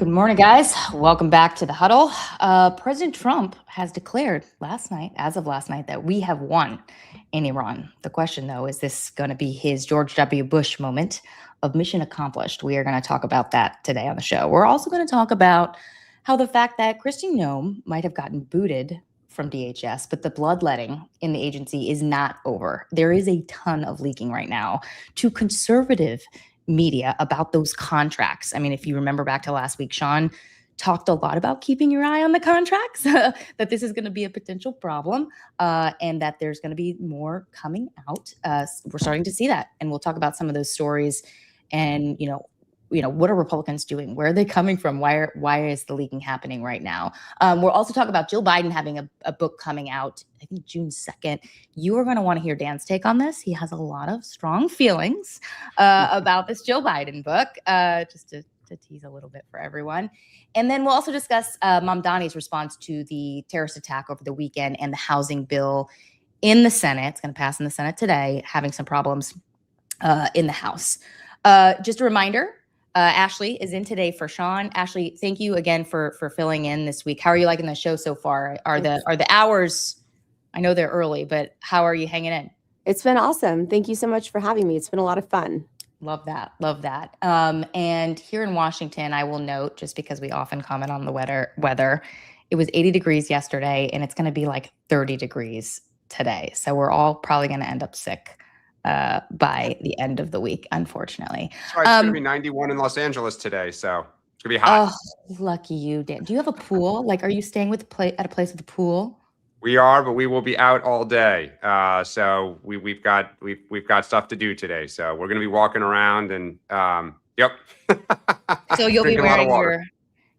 Good morning, guys. Welcome back to the huddle. President Trump has declared as of last night, that we have won in Iran. The question, though, is this going to be his George W. Bush moment of mission accomplished? We are going to talk about that today on the show. We're also going to talk about how the fact that Kristi Noem might have gotten booted from DHS, but the bloodletting in the agency is not over. There is a ton of leaking right now to conservative media about those contracts. I mean, if you remember back to last week, Sean talked a lot about keeping your eye on the contracts, that this is going to be a potential problem, and that there's going to be more coming out. We're starting to see that, and we'll talk about some of those stories. And what are Republicans doing? Where are they coming from? Why is the leaking happening right now? We'll also talk about Joe Biden having a book coming out, I think June 2nd. You are going to want to hear Dan's take on this. He has a lot of strong feelings about this Joe Biden book, just to tease a little bit for everyone. And then we'll also discuss Mamdani's response to the terrorist attack over the weekend and the housing bill in the Senate. It's going to pass in the Senate today, having some problems in the House. Just a reminder, Ashley is in today for Sean. Ashley, thank you again for filling in this week. How are you liking the show so far? Are the hours, I know they're early, but how are you hanging in? It's been awesome. Thank you so much for having me. It's been a lot of fun. Love that. And here in Washington, I will note, just because we often comment on the weather, it was 80 degrees yesterday, and it's going to be like 30 degrees today. So we're all probably going to end up sick by the end of the week, unfortunately. That's right. It's going to be 91 in Los Angeles today, so it's going to be hot. Oh, lucky you, Dan. Do you have a pool? Like, are you staying at a place with a pool? We are, but we will be out all day. So we've got stuff to do today. So we're going to be walking around and yep. So you'll be wearing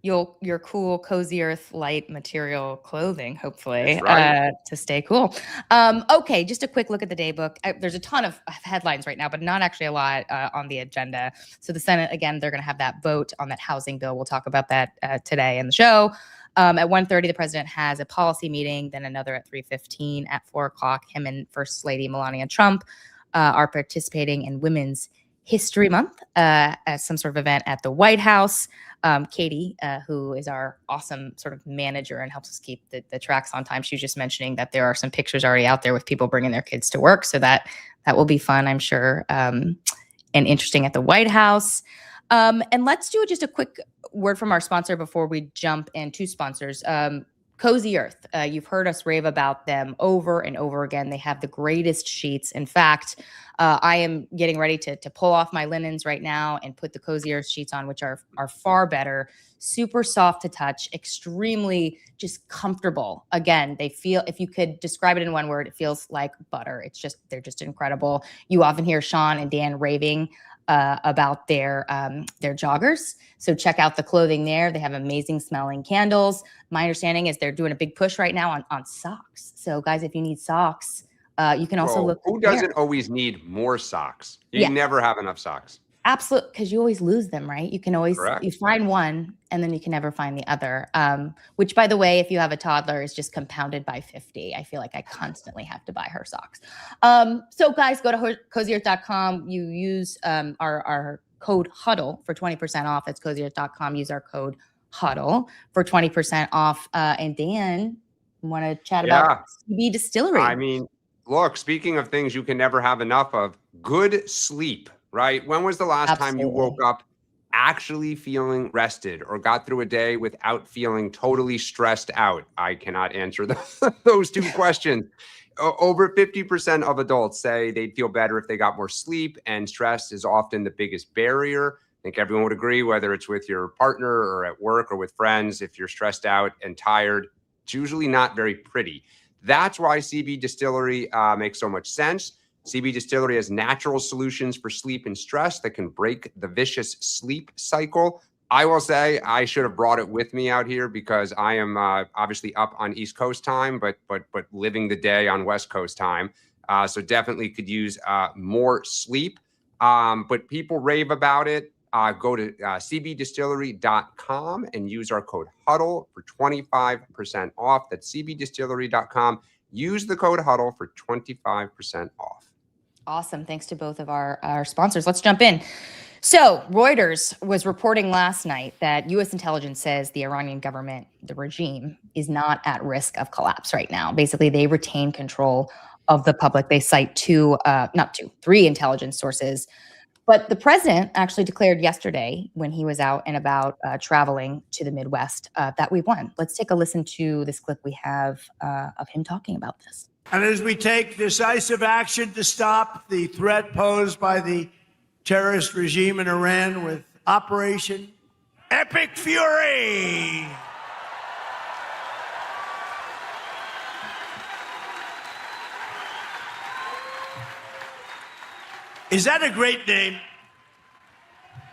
your cool Cozy Earth light material clothing, hopefully, right. To stay cool. Okay, just a quick look at the day book. There's a ton of headlines right now, but not actually a lot on the agenda. So the Senate, again, they're going to have that vote on that housing bill. We'll talk about that today in the show. At 1:30, the president has a policy meeting, then another at 3:15. At 4 o'clock, him and First Lady Melania Trump are participating in Women's History Month as some sort of event at the White House. Katie, who is our awesome sort of manager and helps us keep the tracks on time, she was just mentioning that there are some pictures already out there with people bringing their kids to work. So that will be fun, I'm sure, and interesting at the White House. And let's do just a quick word from our sponsor before we jump in. Two sponsors. Cozy Earth. You've heard us rave about them over and over again. They have the greatest sheets. In fact, I am getting ready to pull off my linens right now and put the Cozy Earth sheets on, which are far better. Super soft to touch, extremely just comfortable. Again, they feel, if you could describe it in one word, it feels like butter. They're just incredible. You often hear Sean and Dan raving about their joggers. So check out the clothing there. They have amazing smelling candles. My understanding is they're doing a big push right now on socks. So guys, if you need socks, you can also look. Who doesn't always need more socks? You never have enough socks. Absolutely, because you always lose them, right? You can always you find one and then you can never find the other. Which, by the way, if you have a toddler, is just compounded by 50. I feel like I constantly have to buy her socks. So guys, go to cozyearth.com. You use our code HUDDLE for 20% off. It's cozyearth.com. Use our code HUDDLE for 20% off. And Dan, want to chat about CB Distillery? I mean, look, speaking of things you can never have enough of, good sleep. Right? When was the last time you woke up actually feeling rested or got through a day without feeling totally stressed out? I cannot answer those two questions. Over 50% of adults say they'd feel better if they got more sleep, and stress is often the biggest barrier. I think everyone would agree, whether it's with your partner or at work or with friends. If you're stressed out and tired, it's usually not very pretty. That's why CB Distillery makes so much sense. CB Distillery has natural solutions for sleep and stress that can break the vicious sleep cycle. I will say I should have brought it with me out here because I am obviously up on East Coast time, but living the day on West Coast time. So definitely could use more sleep. But people rave about it. Go to cbdistillery.com and use our code HUDDLE for 25% off. That's cbdistillery.com. Use the code HUDDLE for 25% off. Awesome. Thanks to both of our sponsors. Let's jump in. So Reuters was reporting last night that U.S. intelligence says the Iranian government, the regime, is not at risk of collapse right now. Basically, they retain control of the public. They cite three intelligence sources. But the president actually declared yesterday when he was out and about traveling to the Midwest that we won. Let's take a listen to this clip we have of him talking about this. And as we take decisive action to stop the threat posed by the terrorist regime in Iran with Operation Epic Fury. Is that a great name?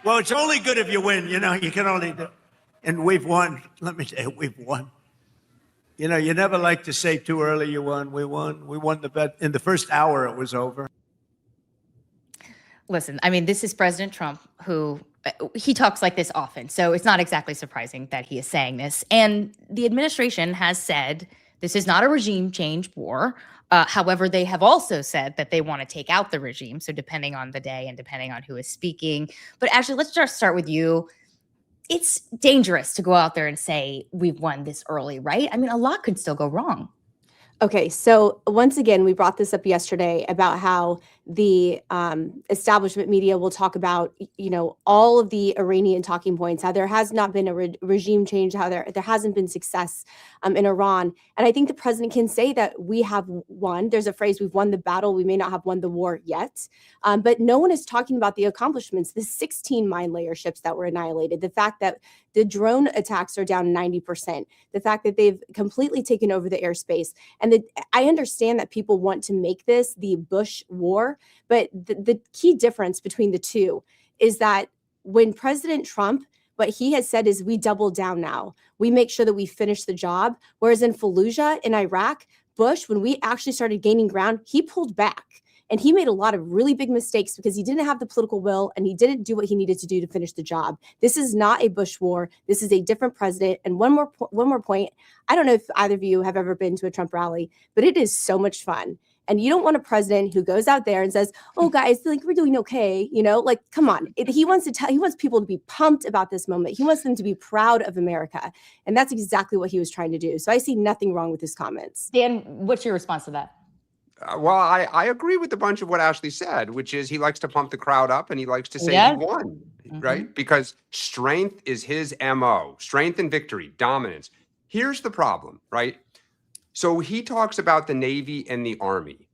Well, it's only good if you win. You know, you can only do. And we've won. Let me tell you, we've won. You know, you never like to say too early you won. We won. We won the bet. In the first hour, it was over. Listen, I mean, this is President Trump, who he talks like this often. So it's not exactly surprising that he is saying this. And the administration has said this is not a regime change war. However, they have also said that they want to take out the regime. So depending on the day and depending on who is speaking. But actually, let's just start with you. It's dangerous to go out there and say we've won this early, right? I mean, a lot could still go wrong. Okay, so once again, we brought this up yesterday about how the establishment media will talk about, you know, all of the Iranian talking points, how there has not been a regime change, how there hasn't been success in Iran. And I think the president can say that we have won. There's a phrase, we've won the battle. We may not have won the war yet. But no one is talking about the accomplishments, the 16 mine layer ships that were annihilated, the fact that the drone attacks are down 90%, the fact that they've completely taken over the airspace. And I understand that people want to make this the Bush war, but the key difference between the two is that when President Trump, what he has said is we double down now. We make sure that we finish the job. Whereas in Fallujah in Iraq, Bush, when we actually started gaining ground, he pulled back. And he made a lot of really big mistakes because he didn't have the political will and he didn't do what he needed to do to finish the job. This is not a Bush war. This is a different president. And one more point. I don't know if either of you have ever been to a Trump rally, but it is so much fun. And you don't want a president who goes out there and says, "Oh, guys, like we're doing okay." You know, like, come on. He wants people to be pumped about this moment. He wants them to be proud of America. And that's exactly what he was trying to do. So I see nothing wrong with his comments. Dan, what's your response to that? Well, I agree with a bunch of what Ashley said, which is he likes to pump the crowd up and he likes to say he won, right? Because strength is his MO, strength and victory, dominance. Here's the problem, right? So he talks about the Navy and the Army.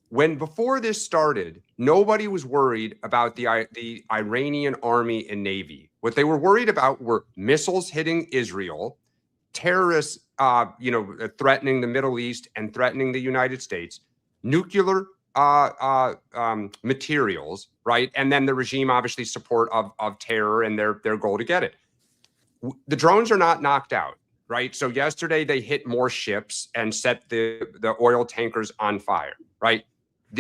When before this started, nobody was worried about the Iranian Army and Navy. What they were worried about were missiles hitting Israel, terrorists, threatening the Middle East and threatening the United States, nuclear materials, right? And then the regime obviously support of terror and their goal to get it. The drones are not knocked out, right? So yesterday they hit more ships and set the oil tankers on fire, right?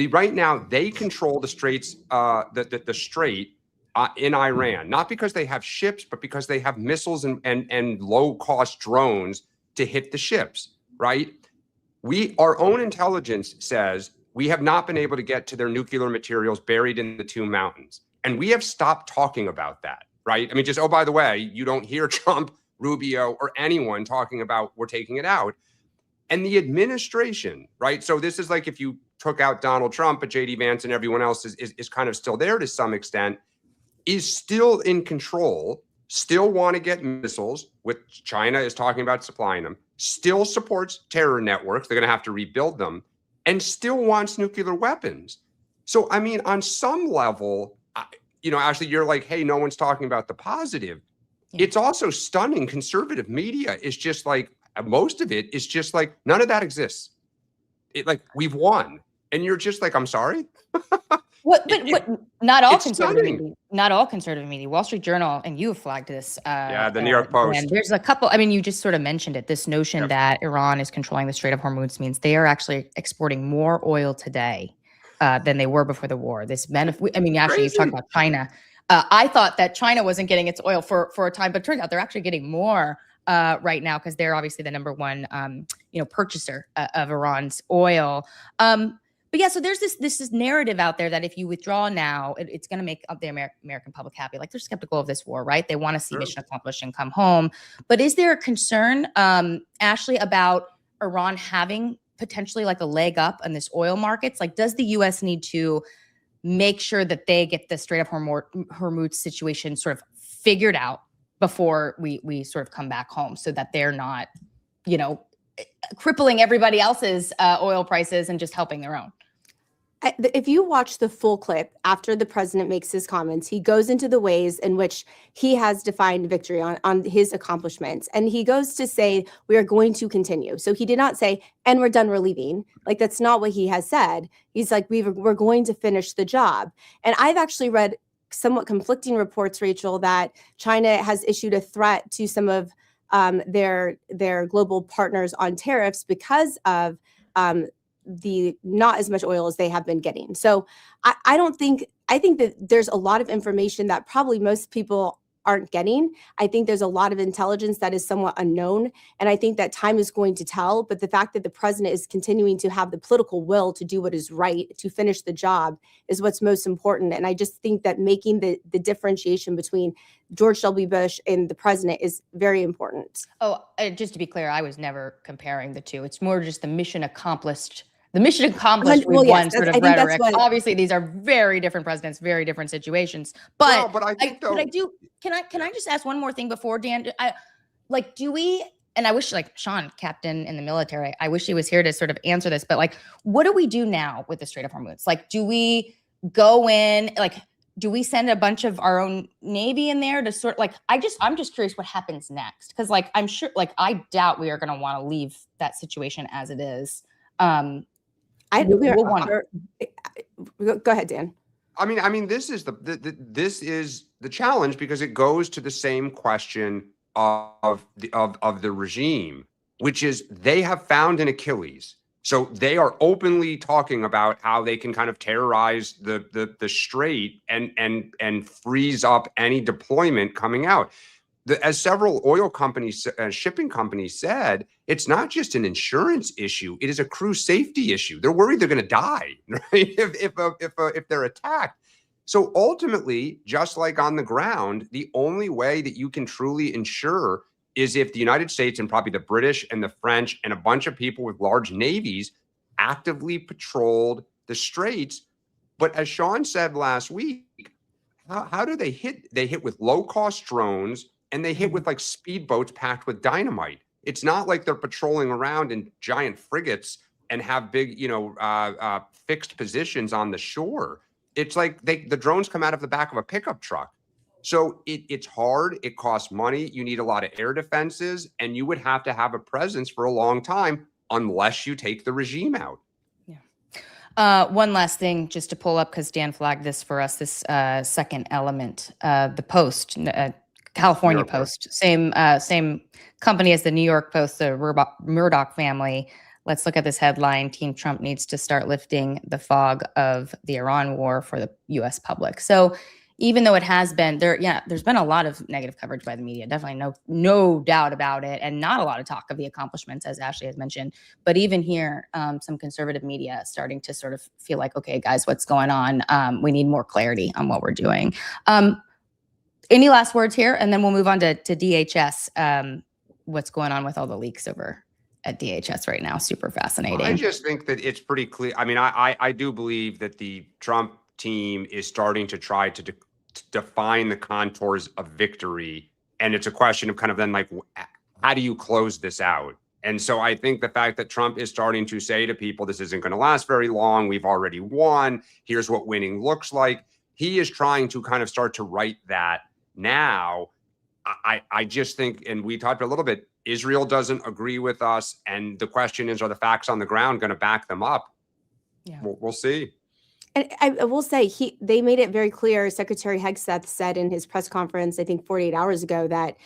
Right now they control the straits, the strait in Iran, not because they have ships, but because they have missiles and low-cost drones to hit the ships, right? Our own intelligence says we have not been able to get to their nuclear materials buried in the two mountains. And we have stopped talking about that, right? I mean, just, oh, by the way, you don't hear Trump, Rubio, or anyone talking about we're taking it out. And the administration, right? So this is like if you took out Donald Trump, but JD Vance and everyone else is kind of still there to some extent, is still in control, still want to get missiles, which China is talking about supplying them, still supports terror networks, they're going to have to rebuild them, and still wants nuclear weapons. So, I mean, on some level, Ashley, you're like, hey, no one's talking about the positive. Yeah. It's also stunning. Conservative media is just like, most of it is just like, none of that exists. We've won. And you're just like, I'm sorry? But not all conservative media. Not all conservative media. Wall Street Journal, and you have flagged this. The New York Post. And there's a couple. I mean, you just sort of mentioned it. This notion that Iran is controlling the Strait of Hormuz means they are actually exporting more oil today than they were before the war. Actually, you talk about China. I thought that China wasn't getting its oil for a time, but it turns out they're actually getting more right now because they're obviously the number one, purchaser of Iran's oil. But yeah, so there's this narrative out there that if you withdraw now, it's going to make the American public happy. Like they're skeptical of this war, right? They want to see mission accomplished and come home. But is there a concern, Ashley, about Iran having potentially like a leg up on this oil markets? Like, does the U.S. need to make sure that they get the Strait of Hormuz situation sort of figured out before we sort of come back home, so that they're not, crippling everybody else's oil prices and just helping their own? If you watch the full clip after the president makes his comments, he goes into the ways in which he has defined victory on his accomplishments. And he goes to say, we are going to continue. So he did not say, and we're done, we're leaving. Like, that's not what he has said. He's like, we're going to finish the job. And I've actually read somewhat conflicting reports, Rachel, that China has issued a threat to some of their global partners on tariffs because of the not as much oil as they have been getting. So I think that there's a lot of information that probably most people aren't getting. I think there's a lot of intelligence that is somewhat unknown. And I think that time is going to tell. But the fact that the president is continuing to have the political will to do what is right, to finish the job, is what's most important. And I just think that making the differentiation between George W. Bush and the president is very important. Oh, just to be clear, I was never comparing the two. It's more just the mission accomplished. The mission accomplished with one sort of rhetoric. Obviously, these are very different presidents, very different situations. But, but I think Can I just ask one more thing before Dan? Do we? And I wish, like, Sean, captain in the military, I wish he was here to sort of answer this. But like, what do we do now with the Strait of Hormuz? Like, do we go in? Like, do we send a bunch of our own Navy in there to sort? Like, I'm just curious what happens next, because like I'm sure, like, I doubt we are going to want to leave that situation as it is. Go ahead, Dan. I mean, this is the challenge, because it goes to the same question of the regime, which is they have found an Achilles. So they are openly talking about how they can kind of terrorize the strait and freeze up any deployment coming out. As several oil companies, shipping companies said, it's not just an insurance issue; it is a crew safety issue. They're worried they're going to die, right? if they're attacked. So ultimately, just like on the ground, the only way that you can truly ensure is if the United States and probably the British and the French and a bunch of people with large navies actively patrolled the straits. But as Sean said last week, how do they hit? They hit with low-cost drones, and they hit with like speedboats packed with dynamite. It's not like they're patrolling around in giant frigates and have big, fixed positions on the shore. It's like the drones come out of the back of a pickup truck. So it's hard. It costs money. You need a lot of air defenses, and you would have to have a presence for a long time unless you take the regime out. Yeah. One last thing just to pull up, because Dan flagged this for us, this second element, the Post, California Post, same company as the New York Post, the Murdoch family. Let's look at this headline. Team Trump needs to start lifting the fog of the Iran war for the U.S. public. So even though it has been there, there's been a lot of negative coverage by the media. Definitely no doubt about it. And not a lot of talk of the accomplishments, as Ashley has mentioned. But even here, some conservative media starting to sort of feel like, okay, guys, what's going on? We need more clarity on what we're doing. Any last words here? And then we'll move on to DHS. What's going on with all the leaks over at DHS right now? Super fascinating. I just think that it's pretty clear. I mean, I do believe that the Trump team is starting to try to define the contours of victory. And it's a question of kind of then like, how do you close this out? And so I think the fact that Trump is starting to say to people, this isn't going to last very long. We've already won. Here's what winning looks like. He is trying to kind of start to write that now. I just think, and we talked a little bit, Israel doesn't agree with us. And the question is, are the facts on the ground going to back them up? Yeah, we'll see. And I will say they made it very clear. Secretary Hegseth said in his press conference, I think 48 hours ago, that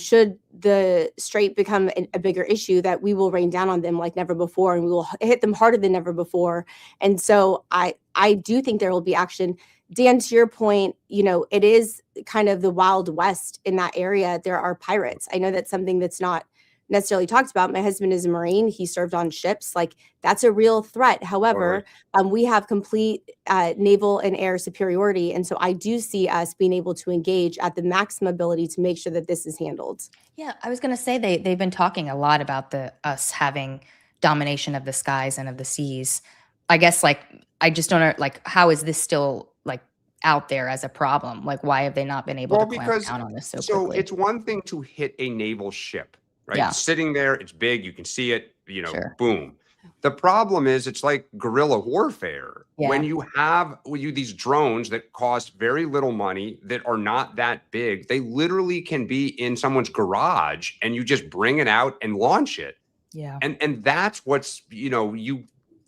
should the strait become a bigger issue, that we will rain down on them like never before, and we will hit them harder than ever before. And so I do think there will be action. Dan, to your point, it is kind of the Wild West in that area. There are pirates. I know that's something that's not necessarily talked about. My husband is a Marine. He served on ships. Like, that's a real threat. However, we have complete naval and air superiority. And so I do see us being able to engage at the maximum ability to make sure that this is handled. Yeah, I was going to say they've been talking a lot about us having domination of the skies and of the seas. I guess, like, I just don't know, like, how is this still, like, out there as a problem? Like, why have they not been able to clamp down on this so quickly? It's one thing to hit a naval ship, right? Yeah. It's sitting there, it's big, you can see it, Sure. boom. The problem is it's like guerrilla warfare. Yeah. When you have these drones that cost very little money, that are not that big, they literally can be in someone's garage and you just bring it out and launch it. Yeah. And that's what's,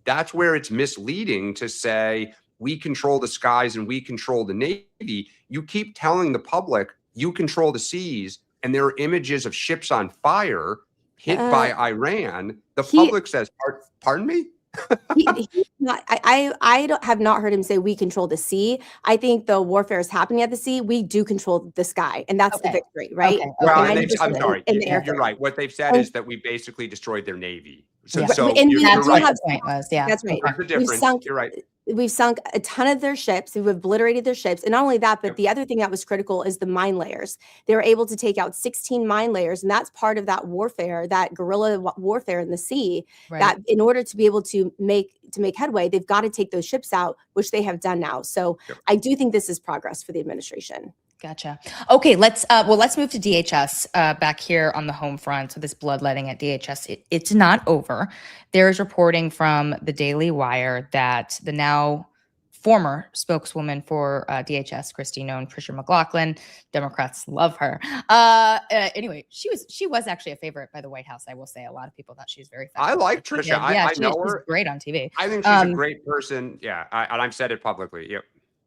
that's where it's misleading to say we control the skies and we control the Navy. You keep telling the public you control the seas, and there are images of ships on fire hit by Iran. The public says, pardon me? I have not heard him say we control the sea. I think the warfare is happening at the sea. We do control the sky, and that's the victory, right? Okay. Well, Okay. I'm sorry. You're right. What they've said is that we basically destroyed their Navy. So, Yeah. And you're That's right. what the point was. Yeah. That's right. That's the difference. You're right. We've sunk a ton of their ships. We've obliterated their ships. And not only that, but the other thing that was critical is the mine layers. They were able to take out 16 mine layers. And that's part of that warfare, that guerrilla warfare in the sea, Right. that in order to be able to make headway, they've got to take those ships out, which they have done now. So I do think this is progress for the administration. Gotcha. Okay, let's move to DHS back here on the home front. So this bloodletting at DHS, it's not over. There is reporting from the Daily Wire that the now former spokeswoman for DHS, Christy known Tricia McLaughlin, Democrats love her. Anyway, she was actually a favorite by the White House. I will say a lot of people thought she was very I like Tricia. I know her. She's great on TV. I think she's a great person. Yeah, and I've said it publicly. Yep.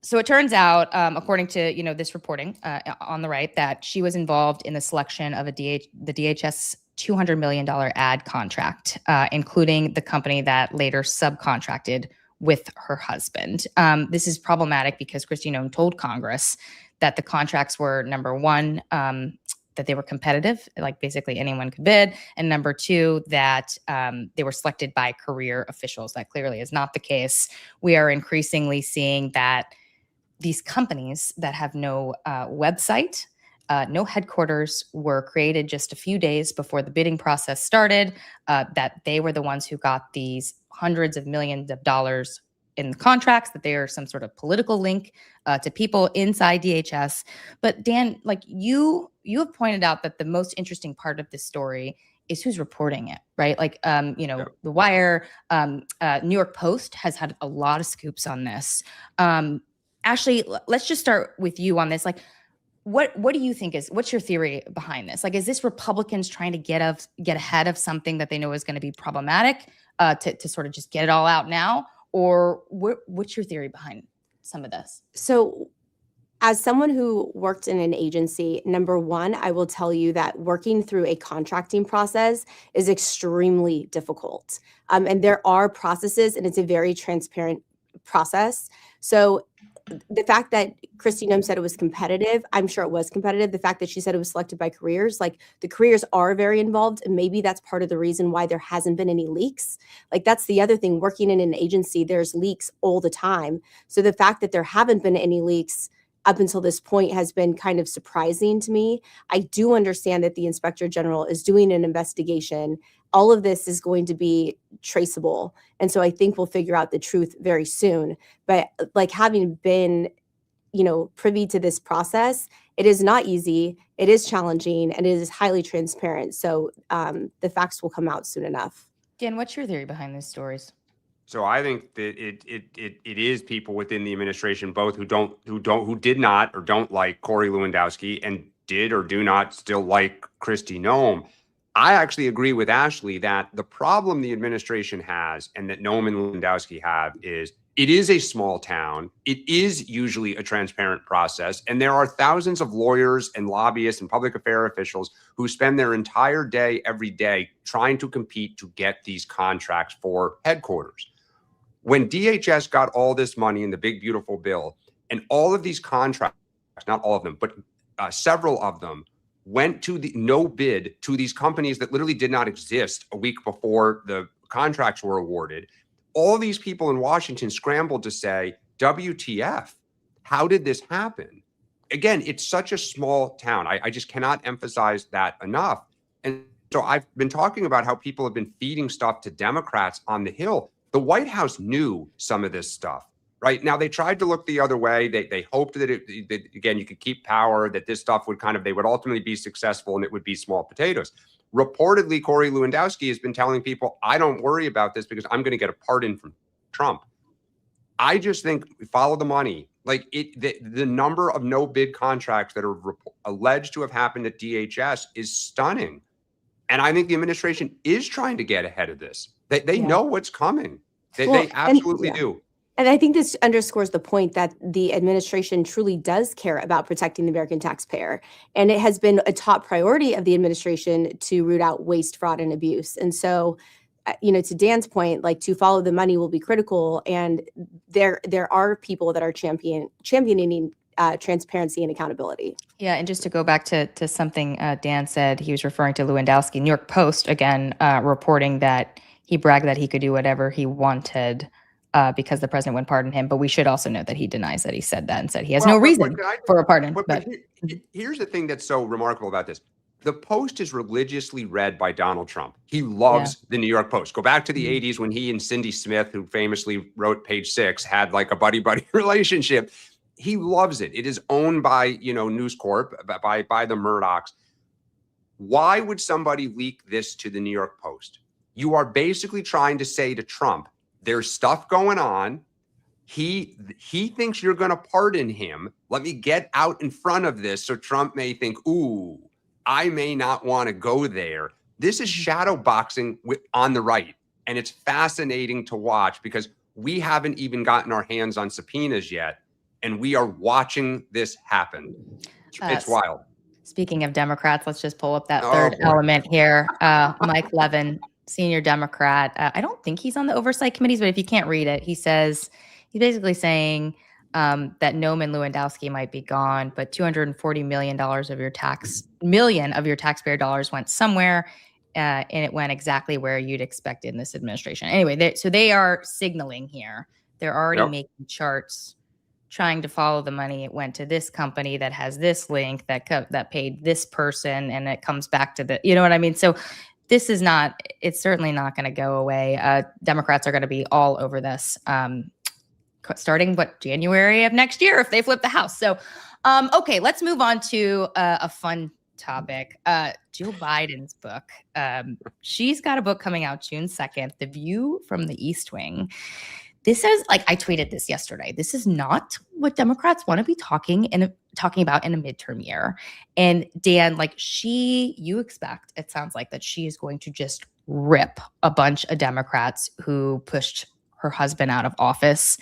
So it turns out, according to this reporting on the right, that she was involved in the selection of the DHS $200 million ad contract, including the company that later subcontracted with her husband. This is problematic because Kristi Noem told Congress that the contracts were, number one, that they were competitive, like basically anyone could bid, and number two, that they were selected by career officials. That clearly is not the case. We are increasingly seeing that these companies that have no website, no headquarters, were created just a few days before the bidding process started, that they were the ones who got these hundreds of millions of dollars in the contracts, that they are some sort of political link to people inside DHS. But Dan, like you have pointed out that the most interesting part of this story is who's reporting it, right? Like, The Wire, New York Post has had a lot of scoops on this. Ashley, let's just start with you on this. Like, what do you think what's your theory behind this? Like, is this Republicans trying to get ahead of something that they know is going to be problematic to sort of just get it all out now? Or what's your theory behind some of this? So as someone who worked in an agency, number one, I will tell you that working through a contracting process is extremely difficult. And there are processes, and it's a very transparent process. So the fact that Kristi Noem said it was competitive, I'm sure it was competitive. The fact that she said it was selected by careers, like the careers are very involved. And maybe that's part of the reason why there hasn't been any leaks. Like, that's the other thing. Working in an agency, there's leaks all the time. So the fact that there haven't been any leaks up until this point has been kind of surprising to me. I do understand that the Inspector General is doing an investigation. All of this is going to be traceable. And so I think we'll figure out the truth very soon. But like, having been, privy to this process, it is not easy. It is challenging, and it is highly transparent. So the facts will come out soon enough. Dan, what's your theory behind these stories? So I think that it is people within the administration, both who did not or don't like Corey Lewandowski, and did or do not still like Kristi Noem. I actually agree with Ashley that the problem the administration has, and that Noem and Lewandowski have, is it is a small town. It is usually a transparent process. And there are thousands of lawyers and lobbyists and public affairs officials who spend their entire day, every day, trying to compete to get these contracts for headquarters. When DHS got all this money in the big, beautiful bill, and all of these contracts, not all of them, but several of them went to the no bid to these companies that literally did not exist a week before the contracts were awarded. All these people in Washington scrambled to say, WTF, how did this happen? Again, it's such a small town. I just cannot emphasize that enough. And so I've been talking about how people have been feeding stuff to Democrats on the Hill. The White House knew some of this stuff, right? Now, they tried to look the other way. They hoped that, again, you could keep power, that this stuff would they would ultimately be successful and it would be small potatoes. Reportedly, Corey Lewandowski has been telling people, I don't worry about this because I'm going to get a pardon from Trump. I just think follow the money. Like the number of no bid contracts that are alleged to have happened at DHS is stunning. And I think the administration is trying to get ahead of this. They know what's coming. They absolutely do. And I think this underscores the point that the administration truly does care about protecting the American taxpayer. And it has been a top priority of the administration to root out waste, fraud, and abuse. And so, to Dan's point, like to follow the money will be critical. And there are people that are championing transparency and accountability. Yeah, and just to go back to something Dan said, he was referring to Lewandowski. New York Post, again, reporting that he bragged that he could do whatever he wanted because the president would pardon him. But we should also note that he denies that he said that and said he has no reason for a pardon. But here's the thing that's so remarkable about this. The Post is religiously read by Donald Trump. He loves the New York Post. Go back to the 80s when he and Cindy Smith, who famously wrote Page Six, had like a buddy-buddy relationship. He loves it. It is owned by, News Corp, by the Murdochs. Why would somebody leak this to the New York Post? You are basically trying to say to Trump, there's stuff going on. He thinks you're going to pardon him. Let me get out in front of this so Trump may think, ooh, I may not want to go there. This is shadow boxing on the right. And it's fascinating to watch because we haven't even gotten our hands on subpoenas yet. And we are watching this happen. It's wild. Speaking of Democrats, let's just pull up that third element here. Mike Levin, senior Democrat. I don't think he's on the oversight committees, but if you can't read it, he's basically saying that Noam and Lewandowski might be gone, but $240 million of your taxpayer dollars went somewhere, and it went exactly where you'd expect in this administration. Anyway, so they are signaling here. They're already making charts, trying to follow the money. It went to this company that has this link that paid this person, and it comes back to you know what I mean? So it's certainly not going to go away. Democrats are going to be all over this. Starting January of next year if they flip the House. So, okay, let's move on to a fun topic. Joe Biden's book. She's got a book coming out June 2nd, The View from the East Wing. This is I tweeted this yesterday. This is not what Democrats want to be talking about in a midterm year. And Dan, you expect, it sounds like, that she is going to just rip a bunch of Democrats who pushed her husband out of office.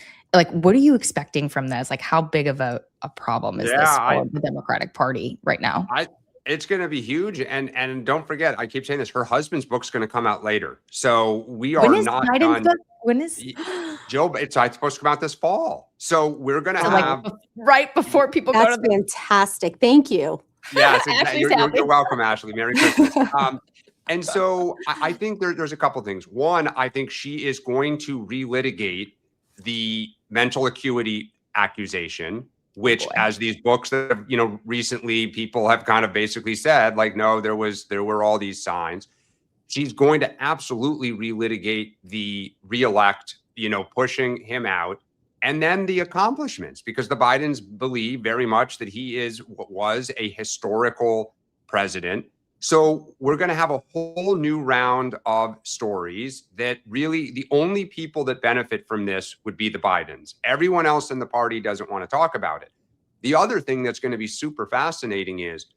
What are you expecting from this? How big of a problem is this for the Democratic Party right now? It's going to be huge. And don't forget, I keep saying this, her husband's book's going to come out later. So we are not done. When is Joe? It's supposed to come out this fall. So we're going to have right before people go to the fantastic. Thank you. Yes, you're welcome, Ashley. Merry Christmas. And so I think there's a couple things. One, I think she is going to relitigate the mental acuity accusation, which, as these books that have, recently people have kind of basically said, no, there were all these signs. She's going to absolutely relitigate the reelect, pushing him out, and then the accomplishments, because the Bidens believe very much that he was a historical president. So we're going to have a whole new round of stories that really the only people that benefit from this would be the Bidens. Everyone else in the party doesn't want to talk about it. The other thing that's going to be super fascinating is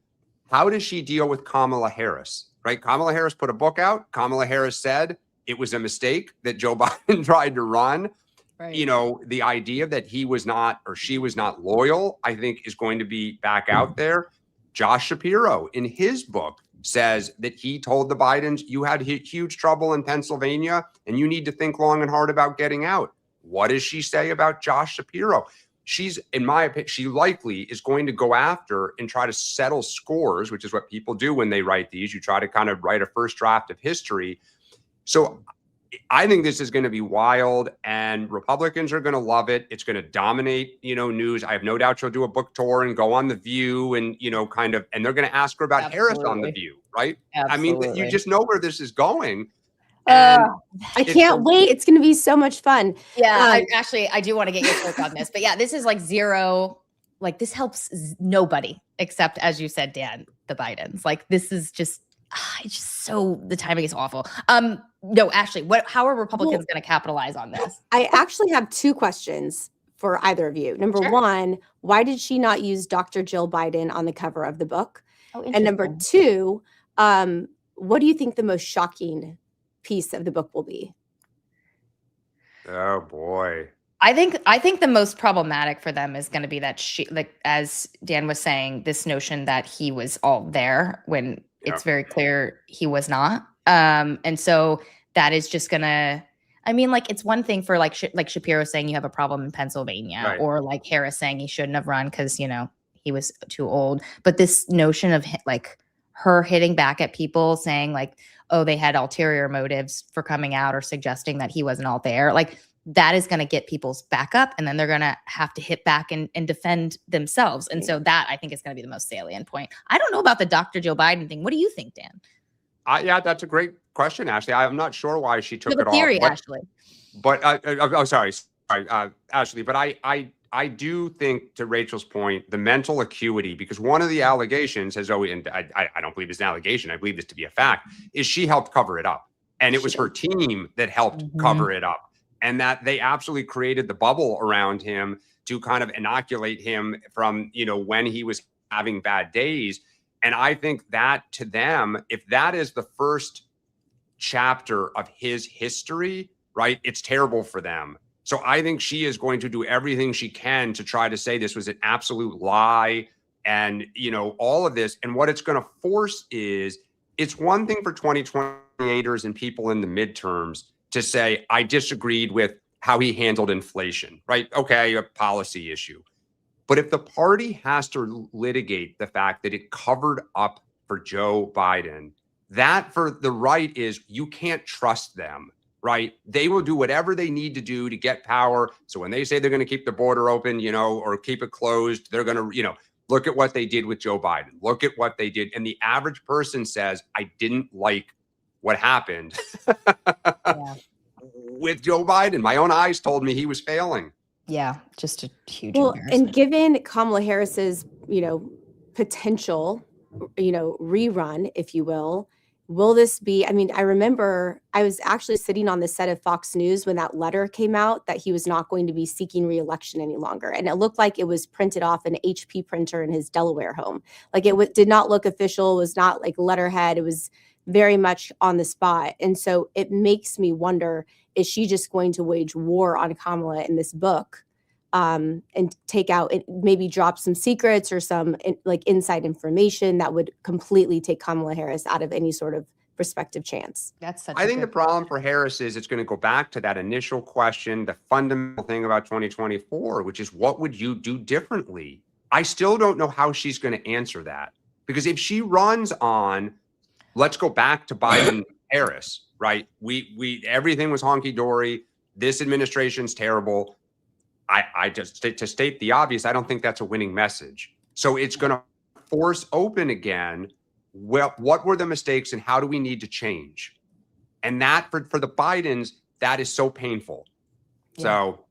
how does she deal with Kamala Harris, right? Kamala Harris put a book out. Kamala Harris said it was a mistake that Joe Biden tried to run. Right. The idea that he was not or she was not loyal, I think, is going to be back out there. Josh Shapiro in his book says that he told the Bidens, you had huge trouble in Pennsylvania and you need to think long and hard about getting out. What does she say about Josh Shapiro? she's, in my opinion, she likely is going to go after and try to settle scores, which is what people do when they write these. You try to kind of write a first draft of history. So I think this is going to be wild, and Republicans are going to love it. It's going to dominate, news. I have no doubt she'll do a book tour and go on The View and, and they're going to ask her about Harris on The View, right? Absolutely. I mean, you just know where this is going. I can't wait. It's going to be so much fun. Yeah, I do want to get your take on this, but yeah, this is like zero. Like this helps nobody except, as you said, Dan, the Bidens. Like this is just, it's just so, the timing is awful. No, Ashley, how are Republicans going to capitalize on this? I actually have two questions for either of you. Number one, why did she not use Dr. Jill Biden on the cover of the book? And number two, what do you think the most shocking piece of the book will be? Oh boy. I think the most problematic for them is going to be that she, like, as Dan was saying, this notion that he was all there when it's very clear he was not. And so that is just gonna, I mean, like, it's one thing for like Shapiro saying you have a problem in Pennsylvania, or like Harris saying he shouldn't have run because, he was too old. But this notion of like her hitting back at people saying like, oh, they had ulterior motives for coming out or suggesting that he wasn't all there. Like that is going to get people's back up, and then they're going to have to hit back and defend themselves. And so that, I think, is going to be the most salient point. I don't know about the Dr. Joe Biden thing. What do you think, Dan? Yeah, that's a great question, Ashley. I'm not sure why she took it theory, off. Ashley. But sorry, Ashley. But I do think, to Rachel's point, the mental acuity, because one of the allegations has always, and I don't believe it's an allegation, I believe this to be a fact, is she helped cover it up. And it was her team that helped cover it up. And that they absolutely created the bubble around him to kind of inoculate him from, when he was having bad days. And I think that, to them, if that is the first chapter of his history, right, it's terrible for them. So I think she is going to do everything she can to try to say this was an absolute lie and, all of this. And what it's going to force is, it's one thing for 2028ers and people in the midterms to say, I disagreed with how he handled inflation, right? Okay, a policy issue. But if the party has to litigate the fact that it covered up for Joe Biden, that for the right is, you can't trust them, right? They will do whatever they need to do to get power. So when they say they're going to keep the border open, or keep it closed, they're going to, look at what they did with Joe Biden. Look at what they did. And the average person says, I didn't like what happened with Joe Biden. My own eyes told me he was failing. Yeah, just a huge and given Kamala Harris's, potential, rerun, if you will this be, I remember I was actually sitting on the set of Fox News when that letter came out that he was not going to be seeking re-election any longer. And it looked like it was printed off an HP printer in his Delaware home. Like it did not look official, was not like letterhead. It was very much on the spot. And so it makes me wonder, is she just going to wage war on Kamala in this book? And take out, maybe drop some secrets or some inside information that would completely take Kamala Harris out of any sort of prospective chance. I think the problem for Harris is, it's going to go back to that initial question, the fundamental thing about 2024, which is, what would you do differently? I still don't know how she's going to answer that, because if she runs on, let's go back to Biden Harris, right? We everything was honky dory. This administration's terrible. I just, to state the obvious, I don't think that's a winning message. So it's going to force open again, well, what were the mistakes and how do we need to change? And that for the Bidens, that is so painful. So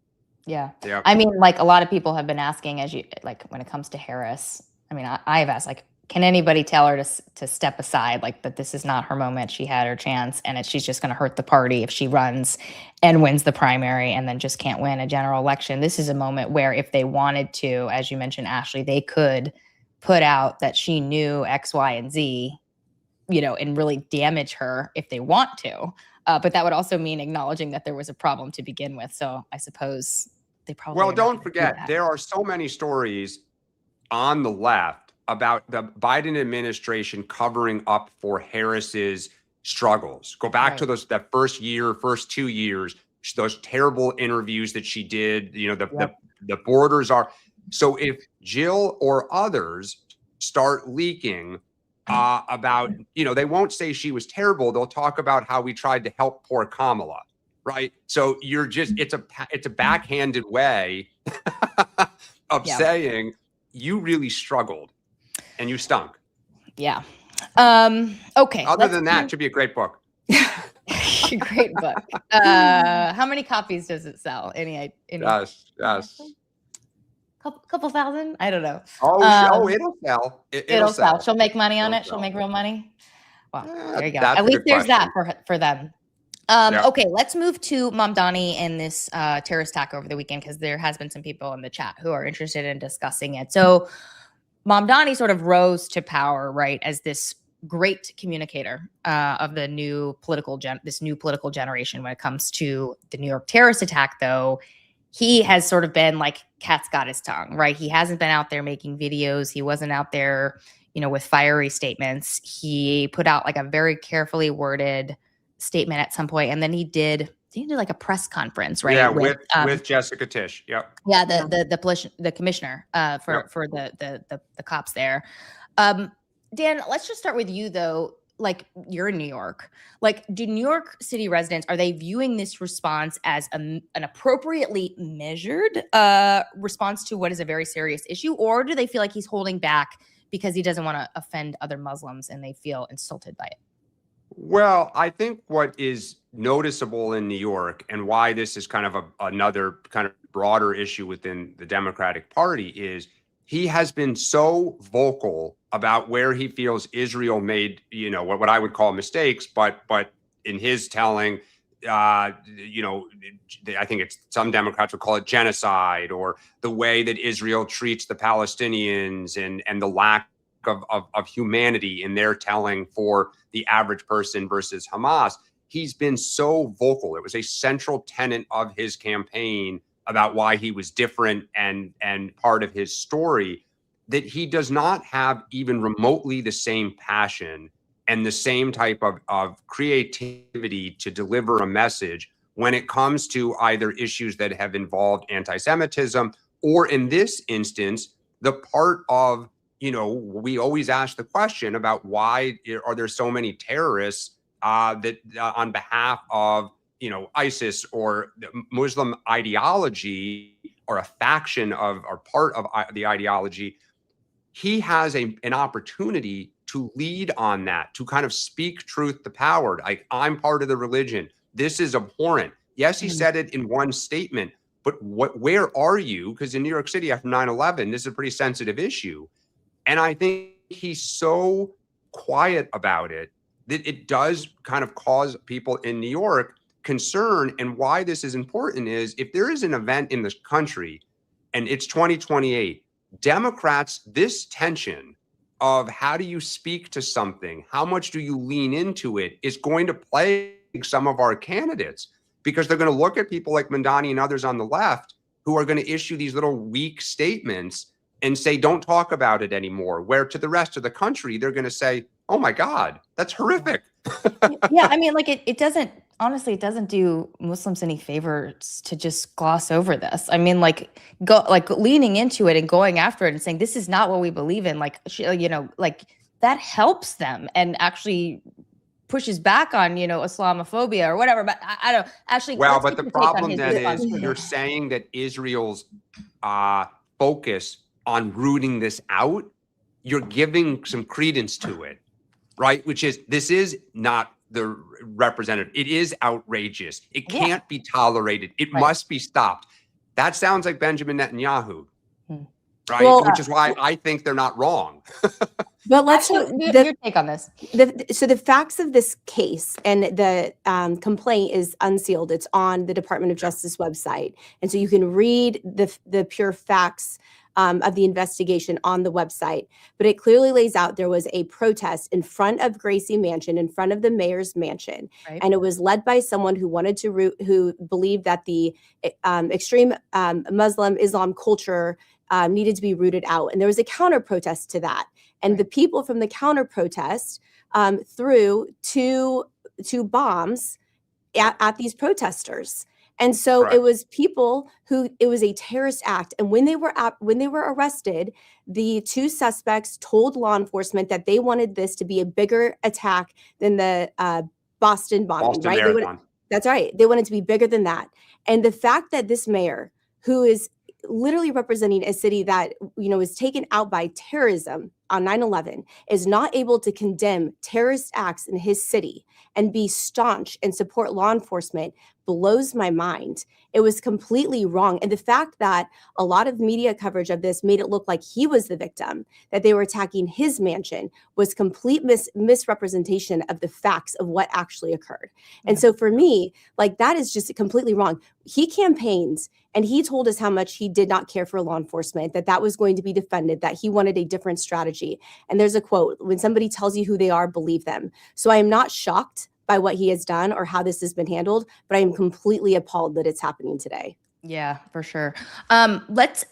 yeah. I mean, like, a lot of people have been asking, when it comes to Harris, I've asked, can anybody tell her to step aside, that this is not her moment, she had her chance, and she's just going to hurt the party if she runs and wins the primary and then just can't win a general election. This is a moment where, if they wanted to, as you mentioned, Ashley, they could put out that she knew X, Y, and Z, and really damage her if they want to. But that would also mean acknowledging that there was a problem to begin with. So I suppose they probably... Well, don't forget, there are so many stories on the left about the Biden administration covering up for Harris's struggles. Go back to that first 2 years, those terrible interviews that she did, the the borders are. So if Jill or others start leaking about, they won't say she was terrible. They'll talk about how we tried to help poor Kamala, right? So it's a backhanded way of saying you really struggled and you stunk. Yeah. Okay. Other than that, it should be a great book. Great book. How many copies does it sell? Any? Yes. Couple thousand? I don't know. It'll sell. It'll sell. She'll make money on it. She'll make real money. Well, there you go. At least there's that for them. Okay, let's move to Mamdani and this terrorist attack over the weekend, because there has been some people in the chat who are interested in discussing it. So Mamdani sort of rose to power, right, as this great communicator of the new political generation. When it comes to the New York terrorist attack, though, he has sort of been like cat's got his tongue, right? He hasn't been out there making videos. He wasn't out there, with fiery statements. He put out like a very carefully worded statement at some point, and then he did like a press conference, right? Yeah, with Jessica Tisch. Yep. Yeah, the commissioner for the cops there. Dan, let's just start with you though. Like, you're in New York. Like, do New York City residents, are they viewing this response as an appropriately measured response to what is a very serious issue, or do they feel like he's holding back because he doesn't want to offend other Muslims and they feel insulted by it? Well, I think what is noticeable in New York, and why this is kind of another kind of broader issue within the Democratic Party, is he has been so vocal about where he feels Israel made, what I would call mistakes, but in his telling, I think some Democrats would call it genocide, or the way that Israel treats the Palestinians and the lack of humanity in their telling for the average person versus Hamas. He's been so vocal. It was a central tenet of his campaign about why he was different and part of his story, that he does not have even remotely the same passion and the same type of creativity to deliver a message when it comes to either issues that have involved anti-Semitism, or in this instance, the part of, we always ask the question about why are there so many terrorists that on behalf of, ISIS or the Muslim ideology, or a faction or part of the ideology. He has an opportunity to lead on that, to kind of speak truth to power. Like, I'm part of the religion. This is abhorrent. Yes, he said it in one statement, but where are you? Because in New York City after 9/11, this is a pretty sensitive issue. And I think he's so quiet about it that it does kind of cause people in New York concern. And why this is important is, if there is an event in this country and it's 2028, Democrats, this tension of how do you speak to something, how much do you lean into it, is going to plague some of our candidates, because they're going to look at people like Mamdani and others on the left who are going to issue these little weak statements and say, don't talk about it anymore. Where to the rest of the country, they're going to say, oh my God, that's horrific. Yeah, I mean, like, it doesn't, honestly, it doesn't do Muslims any favors to just gloss over this. I mean, leaning into it and going after it and saying, this is not what we believe in, like that helps them and actually pushes back on, Islamophobia or whatever. But I don't actually. Well, but the problem then is you're saying that Israel's focus on rooting this out, you're giving some credence to it, right? Which is, this is not the representative. It is outrageous. It can't be tolerated. It must be stopped. That sounds like Benjamin Netanyahu, right? Well, which is why I think they're not wrong. But let's your take on this. So the facts of this case and the complaint is unsealed. It's on the Department of Justice website, and so you can read the pure facts of the investigation on the website. But it clearly lays out there was a protest in front of Gracie Mansion, in front of the mayor's mansion, and it was led by someone who wanted to who believed that the extreme Islam culture needed to be rooted out, and there was a counter protest to that. And the people from the counter protest threw two bombs at these protesters. And so Correct. it was people who, it was a terrorist act. And when they were arrested, the two suspects told law enforcement that they wanted this to be a bigger attack than the Boston bombing, Boston right? Marathon. That's right. They wanted to be bigger than that. And the fact that this mayor, who is literally representing a city that, is taken out by terrorism on 9/11, is not able to condemn terrorist acts in his city and be staunch and support law enforcement blows my mind. It was completely wrong. And the fact that a lot of media coverage of this made it look like he was the victim, that they were attacking his mansion, was complete misrepresentation of the facts of what actually occurred. And so for me, like, that is just completely wrong. He campaigned and he told us how much he did not care for law enforcement, that was going to be defended, that he wanted a different strategy. And there's a quote, when somebody tells you who they are, believe them. So I am not shocked by what he has done or how this has been handled, but I am completely appalled that it's happening today. Yeah, for sure. I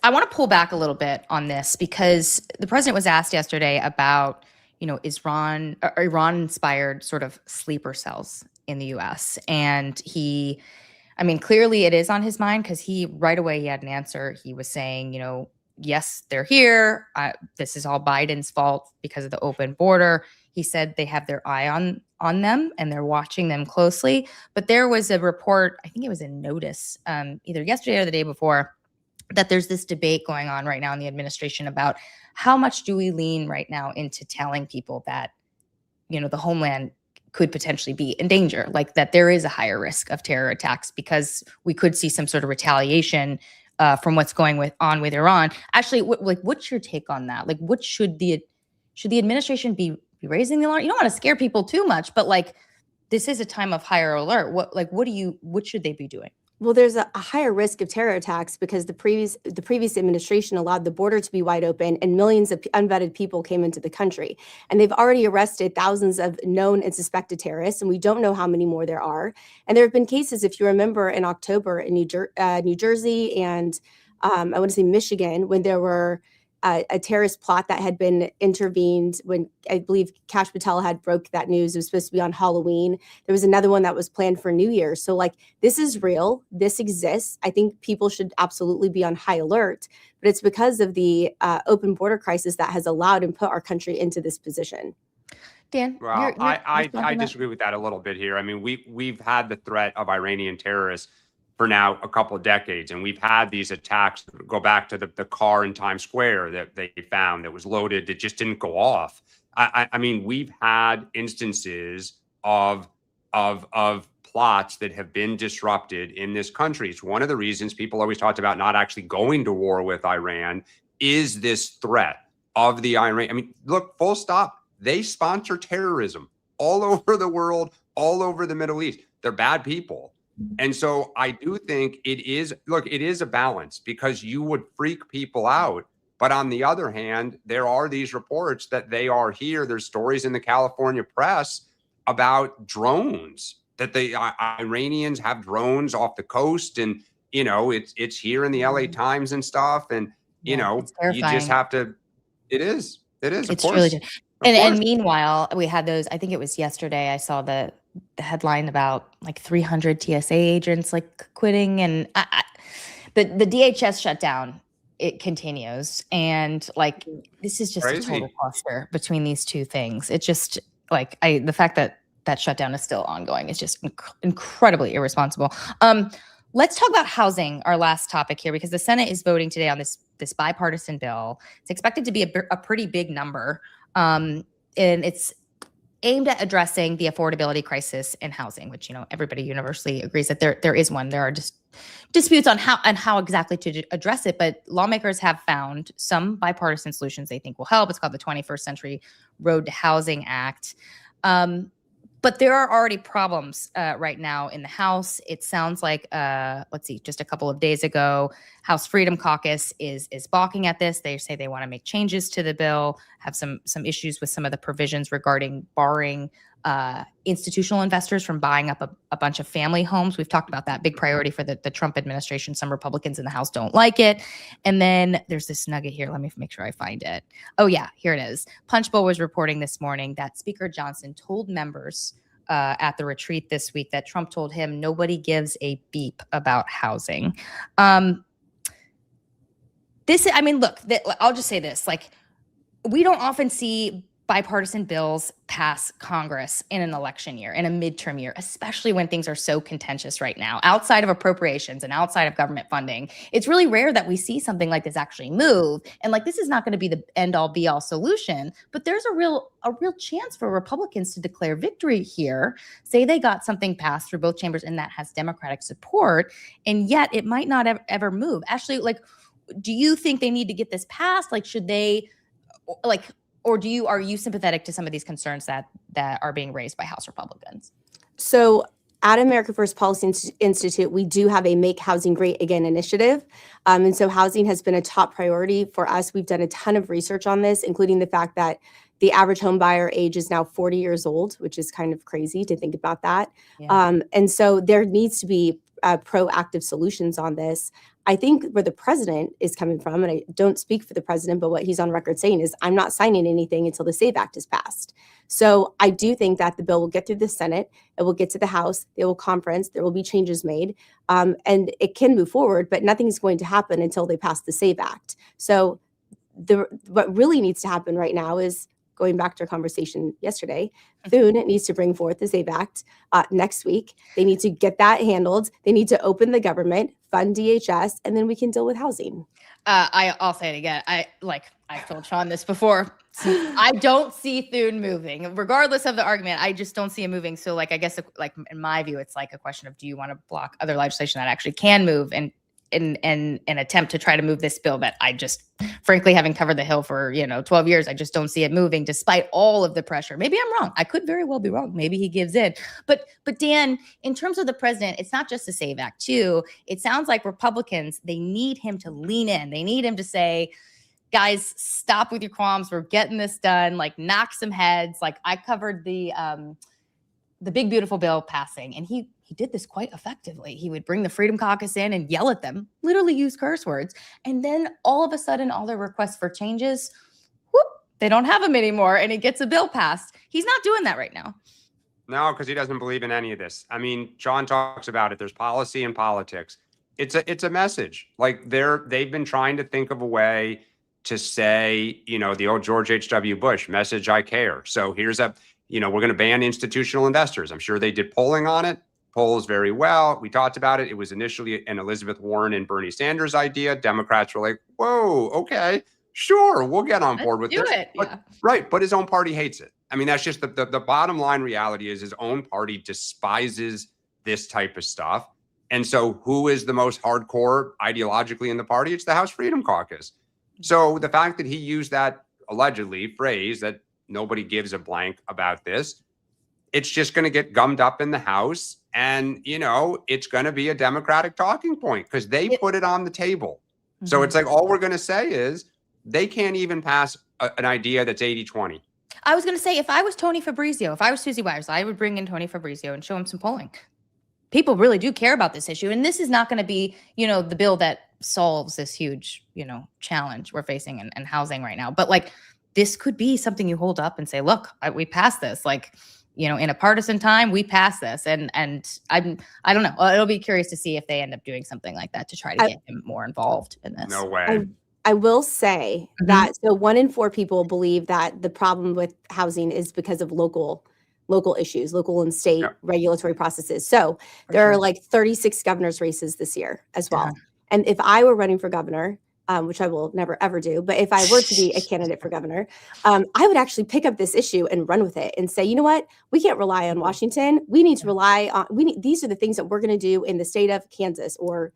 want to pull back a little bit on this because the president was asked yesterday about, Iran-inspired sort of sleeper cells in the U.S. And clearly it is on his mind because he right away he had an answer. He was saying, yes, they're here. This is all Biden's fault because of the open border. He said they have their eye on them and they're watching them closely. But there was a report, I think it was a notice, either yesterday or the day before, that there's this debate going on right now in the administration about how much do we lean right now into telling people that, the homeland could potentially be in danger, like that there is a higher risk of terror attacks because we could see some sort of retaliation from what's going on with Iran. Actually, what's your take on that? Like, what should the administration be raising the alarm? You don't want to scare people too much, but like, this is a time of higher alert. What should they be doing? Well, there's a higher risk of terror attacks because the previous administration allowed the border to be wide open and millions of unvetted people came into the country. And they've already arrested thousands of known and suspected terrorists, and we don't know how many more there are. And there have been cases, if you remember, in October in New Jersey and I want to say Michigan, when there were a terrorist plot that had been intervened when I believe Kash Patel had broke that news. It was supposed to be on Halloween. There was another one that was planned for New Year. So like, this is real. This exists. I think people should absolutely be on high alert, but it's because of the open border crisis that has allowed and put our country into this position. Dan? Well, I disagree with that a little bit here. I mean, we've had the threat of Iranian terrorists for now a couple of decades. And we've had these attacks go back to the car in Times Square that they found that was loaded that just didn't go off. I mean, we've had instances of plots that have been disrupted in this country. It's one of the reasons people always talked about not actually going to war with Iran is this threat of the Iran. I mean, look, full stop. They sponsor terrorism all over the world, all over the Middle East. They're bad people. And so I do think it is a balance because you would freak people out. But on the other hand, there are these reports that they are here. There's stories in the California press about drones, that the Iranians have drones off the coast. And, it's here in the LA Times and stuff. And, you just have to, it is. It's really, and meanwhile, we had those, I think it was yesterday, I saw the headline about like 300 TSA agents like quitting, and the DHS shutdown, it continues, and like this is just a total cluster between these two things. It's just like the fact that shutdown is still ongoing is just incredibly irresponsible. Let's talk about housing, our last topic here, because the Senate is voting today on this bipartisan bill. It's expected to be a pretty big number, and it's aimed at addressing the affordability crisis in housing, which, everybody universally agrees that there is one. There are just disputes on how exactly to address it, but lawmakers have found some bipartisan solutions they think will help. It's called the 21st Century Road to Housing Act. But there are already problems right now in the House. It sounds like, just a couple of days ago, House Freedom Caucus is balking at this. They say they want to make changes to the bill, have some issues with some of the provisions regarding barring institutional investors from buying up a bunch of family homes. We've talked about that, big priority for the Trump administration. Some Republicans in the House don't like it. And then there's this nugget here. Let me make sure I find it. Oh yeah, here it is. Punchbowl was reporting this morning that Speaker Johnson told members at the retreat this week that Trump told him nobody gives a beep about housing. I'll just say this, like, we don't often see bipartisan bills pass Congress in an election year, in a midterm year, especially when things are so contentious right now, outside of appropriations and outside of government funding. It's really rare that we see something like this actually move. And like, this is not going to be the end all be all solution, but there's a real chance for Republicans to declare victory here, say they got something passed through both chambers and that has Democratic support, and yet it might not ever move. Ashley, like, do you think they need to get this passed? Like, should they, like, or are you sympathetic to some of these concerns that are being raised by House Republicans? So at America First Policy Institute, we do have a Make Housing Great Again initiative. And so housing has been a top priority for us. We've done a ton of research on this, including the fact that the average home buyer age is now 40 years old, which is kind of crazy to think about that. Yeah. And so there needs to be proactive solutions on this. I think where the president is coming from, and I don't speak for the president, but what he's on record saying is, I'm not signing anything until the SAVE Act is passed. So I do think that the bill will get through the Senate, it will get to the House, they will conference, there will be changes made, and it can move forward, but nothing is going to happen until they pass the SAVE Act. So what really needs to happen right now is, going back to our conversation yesterday, Thune needs to bring forth the SAVE Act next week. They need to get that handled. They need to open the government, fund DHS, and then we can deal with housing. I'll say it again. I've told Sean this before. I don't see Thune moving, regardless of the argument. I just don't see it moving. So, like, I guess, like, in my view, it's like a question of, do you want to block other legislation that actually can move and attempt to try to move this bill that I just, frankly, having covered the Hill for 12 years, I just don't see it moving despite all of the pressure. Maybe I'm wrong. I could very well be wrong. Maybe he gives in. But Dan, in terms of the president, it's not just the SAVE Act too. It sounds like Republicans, they need him to lean in. They need him to say, guys, stop with your qualms. We're getting this done. Like, knock some heads. Like, I covered the big beautiful bill passing, and he did this quite effectively. He would bring the Freedom Caucus in and yell at them, literally use curse words. And then all of a sudden, all their requests for changes, whoop, they don't have them anymore. And he gets a bill passed. He's not doing that right now. No, because he doesn't believe in any of this. I mean, John talks about it. There's policy and politics. It's a message. Like, they've been trying to think of a way to say, the old George H.W. Bush message, I care. So here's we're going to ban institutional investors. I'm sure they did polling on it. Polls very well. We talked about it. It was initially an Elizabeth Warren and Bernie Sanders idea. Democrats were like, whoa, okay, sure, we'll get on board with this. Right, but his own party hates it. I mean, that's just the bottom line reality is his own party despises this type of stuff. And so who is the most hardcore ideologically in the party? It's the House Freedom Caucus. So the fact that he used that allegedly phrase that nobody gives a blank about this, it's just going to get gummed up in the House. And, it's going to be a Democratic talking point because they put it on the table. Mm-hmm. So it's like, all we're going to say is they can't even pass an idea that's 80-20. I was going to say, if I was Tony Fabrizio, if I was Susie Wires, I would bring in Tony Fabrizio and show him some polling. People really do care about this issue. And this is not going to be, the bill that solves this huge, challenge we're facing in housing right now. But like, this could be something you hold up and say, look, we passed this. Like, in a partisan time, we passed this. And I don't know. It'll be curious to see if they end up doing something like that to try to get him more involved in this. No way. I will say that, so 1 in 4 people believe that the problem with housing is because of local issues, local and state regulatory processes. So there are like 36 governor's races this year as well. Yeah. And if I were running for governor, which I will never, ever do, but if I were to be a candidate for governor, I would actually pick up this issue and run with it and say, you know what, we can't rely on Washington. We need to rely on, these are the things that we're going to do in the state of Kansas or,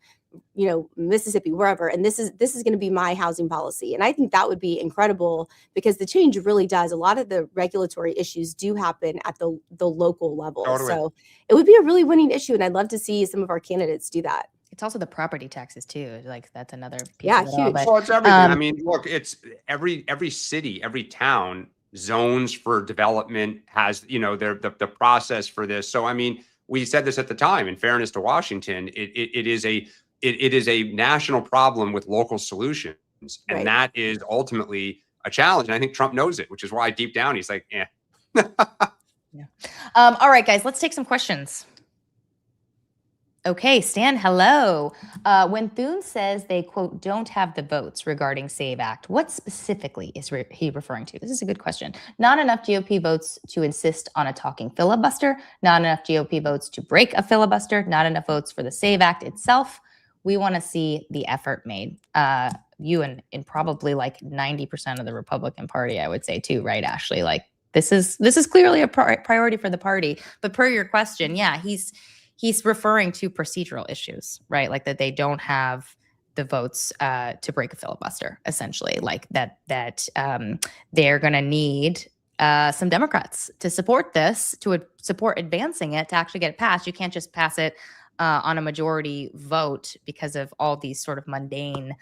Mississippi, wherever. And this is going to be my housing policy. And I think that would be incredible because the change really does. A lot of the regulatory issues do happen at the local level. Totally. So it would be a really winning issue. And I'd love to see some of our candidates do that. It's also the property taxes too. Like, that's another piece. Yeah, of huge. Well, it's everything. I mean, look, it's every city, every town zones for development has, the process for this. So, I mean, we said this at the time. In fairness to Washington, it is a national problem with local solutions, and that is ultimately a challenge. And I think Trump knows it, which is why deep down he's like, All right, guys, let's take some questions. Okay, Stan, hello. When Thune says they, quote, don't have the votes regarding SAVE Act, what specifically is he referring to? This is a good question. Not enough GOP votes to insist on a talking filibuster, not enough GOP votes to break a filibuster, not enough votes for the SAVE Act itself. We want to see the effort made. You and probably like 90% of the Republican Party, I would say too, right, Ashley? Like this is clearly a priority for the party. But per your question, yeah, he's referring to procedural issues, right? Like that they don't have the votes to break a filibuster, essentially. Like that they're going to need some Democrats to support this, to support advancing it, to actually get it passed. You can't just pass it on a majority vote because of all these sort of mundane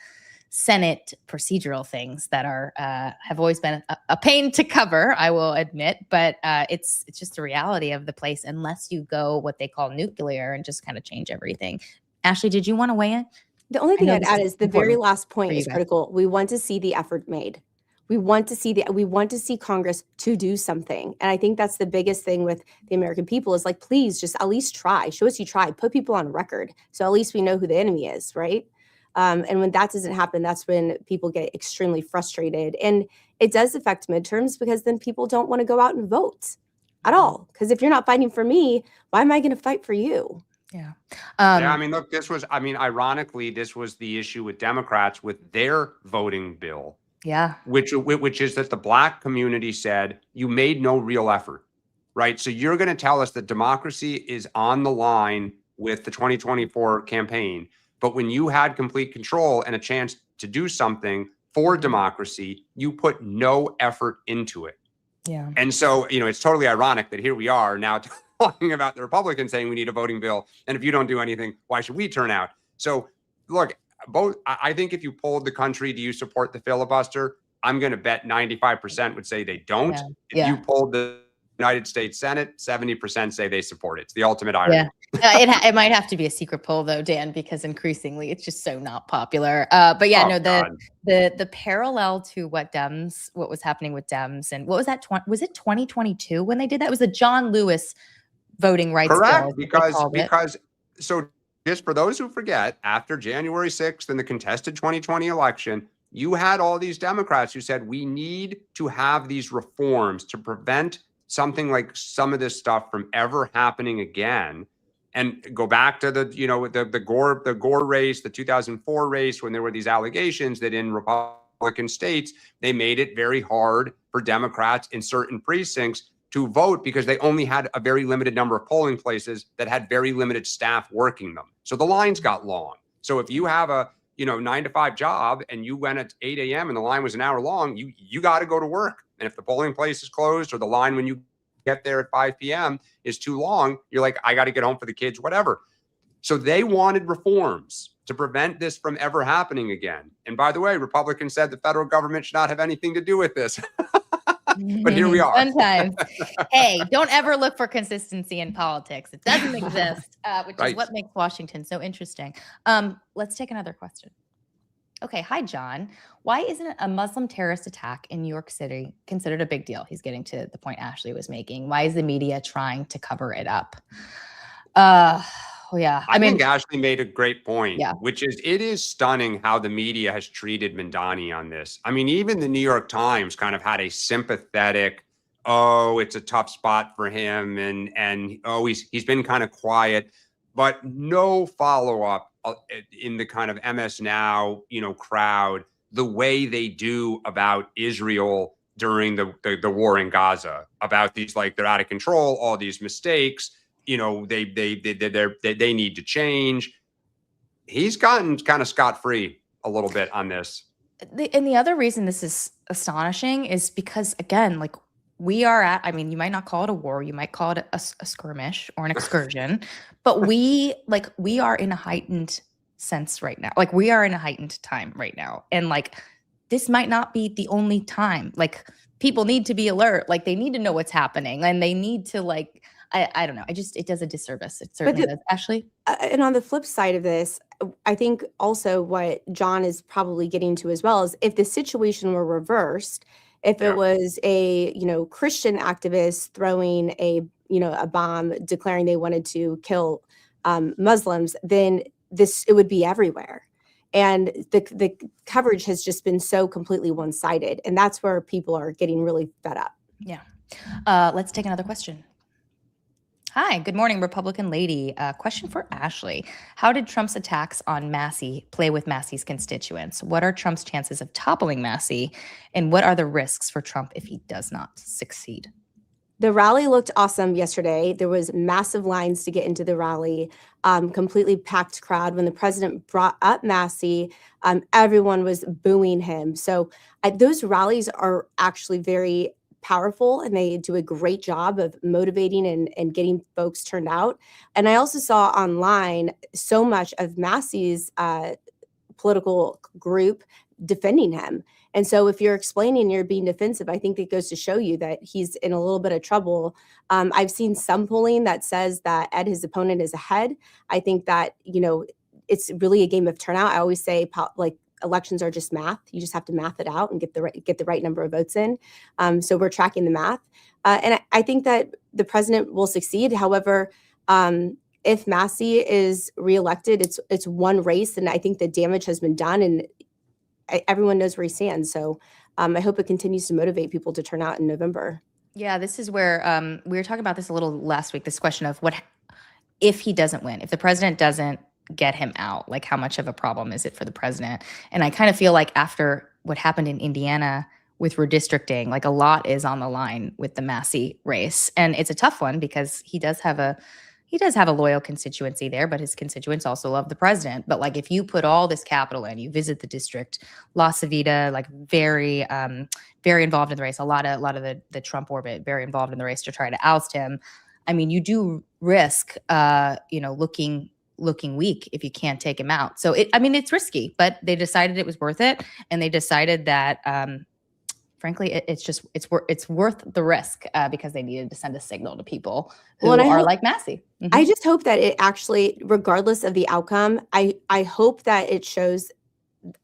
Senate procedural things that are have always been a pain to cover, I will admit, but it's just the reality of the place unless you go what they call nuclear and just kind of change everything. Ashley, did you want to weigh in? The only thing I'd add is the very last point is critical. We want to see the effort made. We want to see Congress to do something. And I think that's the biggest thing with the American people is like, please just at least try. Show us you tried. Put people on record. So at least we know who the enemy is, right? And when that doesn't happen, that's when people get extremely frustrated. And it does affect midterms because then people don't want to go out and vote at all. Because if you're not fighting for me, why am I going to fight for you? Yeah. Yeah, I mean, look, ironically, this was the issue with Democrats with their voting bill. Yeah. Which is that the Black community said, you made no real effort, right? So you're going to tell us that democracy is on the line with the 2024 campaign. But when you had complete control and a chance to do something for democracy, you put no effort into it. Yeah. And so, it's totally ironic that here we are now talking about the Republicans saying we need a voting bill. And if you don't do anything, why should we turn out? So look, I think if you polled the country, do you support the filibuster? I'm going to bet 95% would say they don't. If you polled the United States Senate, 70% say they support it. It's the ultimate irony. Yeah. It might have to be a secret poll though, Dan, because increasingly it's just so not popular. But yeah, the parallel to what was happening with Dems, and what was that? Was it 2022 when they did that? It was the John Lewis voting rights bill. Correct, because so just for those who forget, after January 6th and the contested 2020 election, you had all these Democrats who said we need to have these reforms to prevent something like some of this stuff from ever happening again. And go back to the Gore race, the 2004 race, when there were these allegations that in Republican states, they made it very hard for Democrats in certain precincts to vote because they only had a very limited number of polling places that had very limited staff working them. So the lines got long. So if you have a 9 to 5 job and you went at 8 a.m. and the line was an hour long, you got to go to work. And if the polling place is closed or the line when you get there at 5 p.m. is too long, you're like, I got to get home for the kids, whatever. So they wanted reforms to prevent this from ever happening again. And by the way, Republicans said the federal government should not have anything to do with this. But here we are. Sometimes. Hey, don't ever look for consistency in politics. It doesn't exist, which is what makes Washington so interesting. Let's take another question. Okay. Hi, John. Why isn't a Muslim terrorist attack in New York City considered a big deal? He's getting to the point Ashley was making. Why is the media trying to cover it up? Yeah. I think Ashley made a great point, which is it is stunning how the media has treated Mamdani on this. I mean, even the New York Times kind of had a sympathetic, it's a tough spot for him. And he's been kind of quiet, but no follow-up in the kind of MS Now, crowd, the way they do about Israel during the war in Gaza, about these, like, they're out of control, all these mistakes, they need to change. He's gotten kind of scot-free a little bit on this. And the other reason this is astonishing is because, again, like, we are you might not call it a war, you might call it a skirmish or an excursion, but we are in a heightened sense right now. Like, we are in a heightened time right now. And like, this might not be the only time. Like, people need to be alert. Like, they need to know what's happening, and they need to, like, I don't know. It does a disservice. It certainly does. Ashley? And on the flip side of this, I think also what John is probably getting to as well is if the situation were reversed If Yeah. it was a, Christian activist throwing a bomb declaring they wanted to kill Muslims, then it would be everywhere. And the coverage has just been so completely one-sided. And that's where people are getting really fed up. Yeah. Let's take another question. Hi, good morning, Republican lady. Question for Ashley. How did Trump's attacks on Massey play with Massey's constituents? What are Trump's chances of toppling Massey? And what are the risks for Trump if he does not succeed? The rally looked awesome yesterday. There was massive lines to get into the rally, completely packed crowd. When the president brought up Massey, everyone was booing him. So those rallies are actually very powerful, and they do a great job of motivating and getting folks turned out. And I also saw online so much of Massey's political group defending him. And so if you're explaining, you're being defensive, I think it goes to show you that he's in a little bit of trouble. I've seen some polling that says that Ed, his opponent, is ahead. I think that, it's really a game of turnout. I always say elections are just math. You just have to math it out and get the right number of votes in. So we're tracking the math. And I think that the president will succeed. However, if Massey is reelected, it's one race, and I think the damage has been done, and everyone knows where he stands. So I hope it continues to motivate people to turn out in November. Yeah, this is where we were talking about this a little last week, this question of what if he doesn't win, if the president doesn't get him out, like how much of a problem is it for the president? And I kind of feel like after what happened in Indiana with redistricting, like a lot is on the line with the Massey race. And it's a tough one because he does have a loyal constituency there, but his constituents also love the president. But like if you put all this capital in, you visit the district, La Savita, like very, very involved in the race, a lot of the Trump orbit, very involved in the race to try to oust him. I mean, you do risk, looking weak if you can't take him out. So it's risky, but they decided it was worth it. And they decided that, frankly, it's worth the risk because they needed to send a signal to people who are like Massey. Mm-hmm. I just hope that it actually, regardless of the outcome, I hope that it shows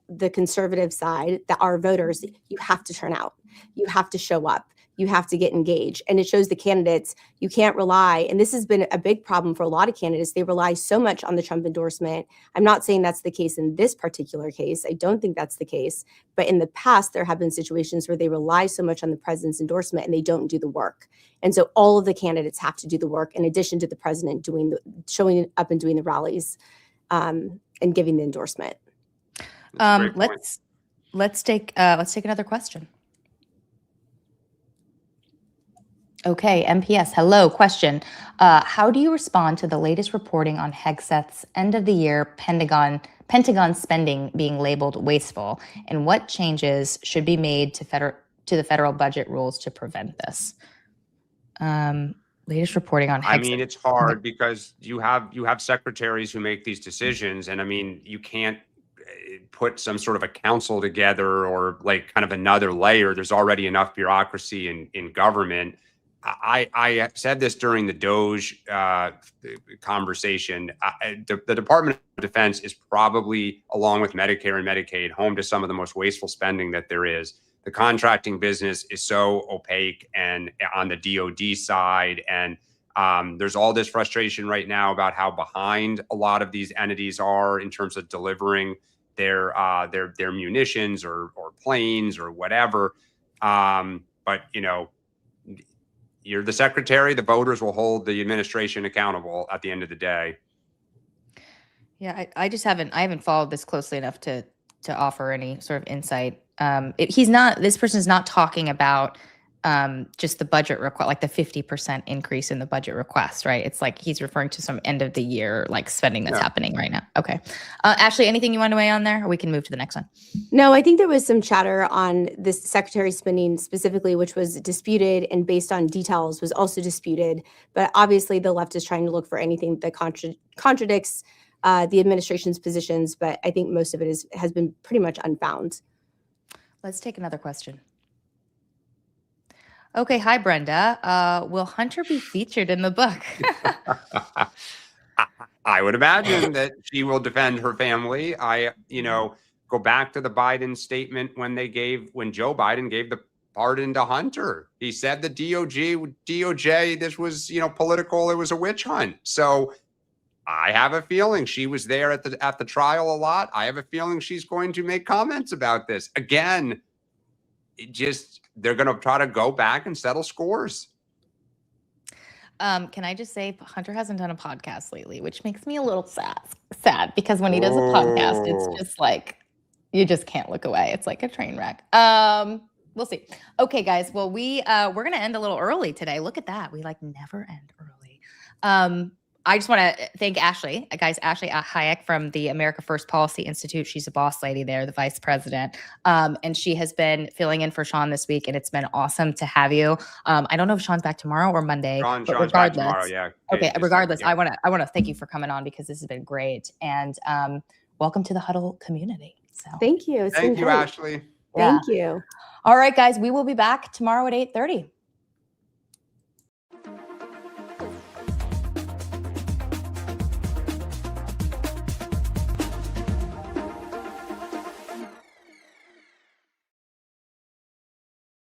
the conservative side that our voters, you have to turn out, you have to show up, you have to get engaged. And it shows the candidates you can't rely. And this has been a big problem for a lot of candidates. They rely so much on the Trump endorsement. I'm not saying that's the case in this particular case. I don't think that's the case. But in the past, there have been situations where they rely so much on the president's endorsement and they don't do the work. And so all of the candidates have to do the work in addition to the president showing up and doing the rallies and giving the endorsement. Let's take another question. Okay, MPS. Hello. Question. How do you respond to the latest reporting on Hegseth's end of the year Pentagon spending being labeled wasteful? And what changes should be made to the federal budget rules to prevent this? Latest reporting on Hegseth. I mean, it's hard because you have secretaries who make these decisions. And I mean, you can't put some sort of a council together or like kind of another layer. There's already enough bureaucracy in government. I said this during the Doge conversation. The Department of Defense is probably, along with Medicare and Medicaid, home to some of the most wasteful spending that there is. The contracting business is so opaque and on the DoD side. And there's all this frustration right now about how behind a lot of these entities are in terms of delivering their munitions or planes or whatever. But, you're the secretary, the voters will hold the administration accountable at the end of the day. Yeah, I haven't followed this closely enough to offer any sort of insight. This person is not talking about just the budget request, like the 50% increase in the budget request, right? It's like he's referring to some end of the year like spending that's happening right now. Okay. Ashley, anything you want to weigh on there, or we can move to the next one? No, I think there was some chatter on this secretary spending specifically, which was disputed and based on details was also disputed. But obviously the left is trying to look for anything that contradicts the administration's positions. But I think most of it has been pretty much unfound. Let's take another question. Okay. Hi, Brenda. Will Hunter be featured in the book? I would imagine that she will defend her family. Go back to the Biden statement when Joe Biden gave the pardoned a hunter. He said the DOJ, this was, political. It was a witch hunt. So I have a feeling she was there at the trial a lot. I have a feeling she's going to make comments about this. Again, they're going to try to go back and settle scores. Can I just say Hunter hasn't done a podcast lately, which makes me a little sad because when he does a podcast, it's just like, you just can't look away. It's like a train wreck. We'll see. Okay, guys. Well, we're going to end a little early today. Look at that. We never end early. I just want to thank Ashley, Ashley Hayek from the America First Policy Institute. She's a boss lady there, the vice president. And she has been filling in for Sean this week, and it's been awesome to have you. I don't know if Sean's back tomorrow or Monday, but Sean's back tomorrow, yeah. Okay, regardless, yeah. I want to thank you for coming on because this has been great. And welcome to the Huddle community. So thank you. Thank you, Ashley. Thank you. All right, guys, we will be back tomorrow at 8:30.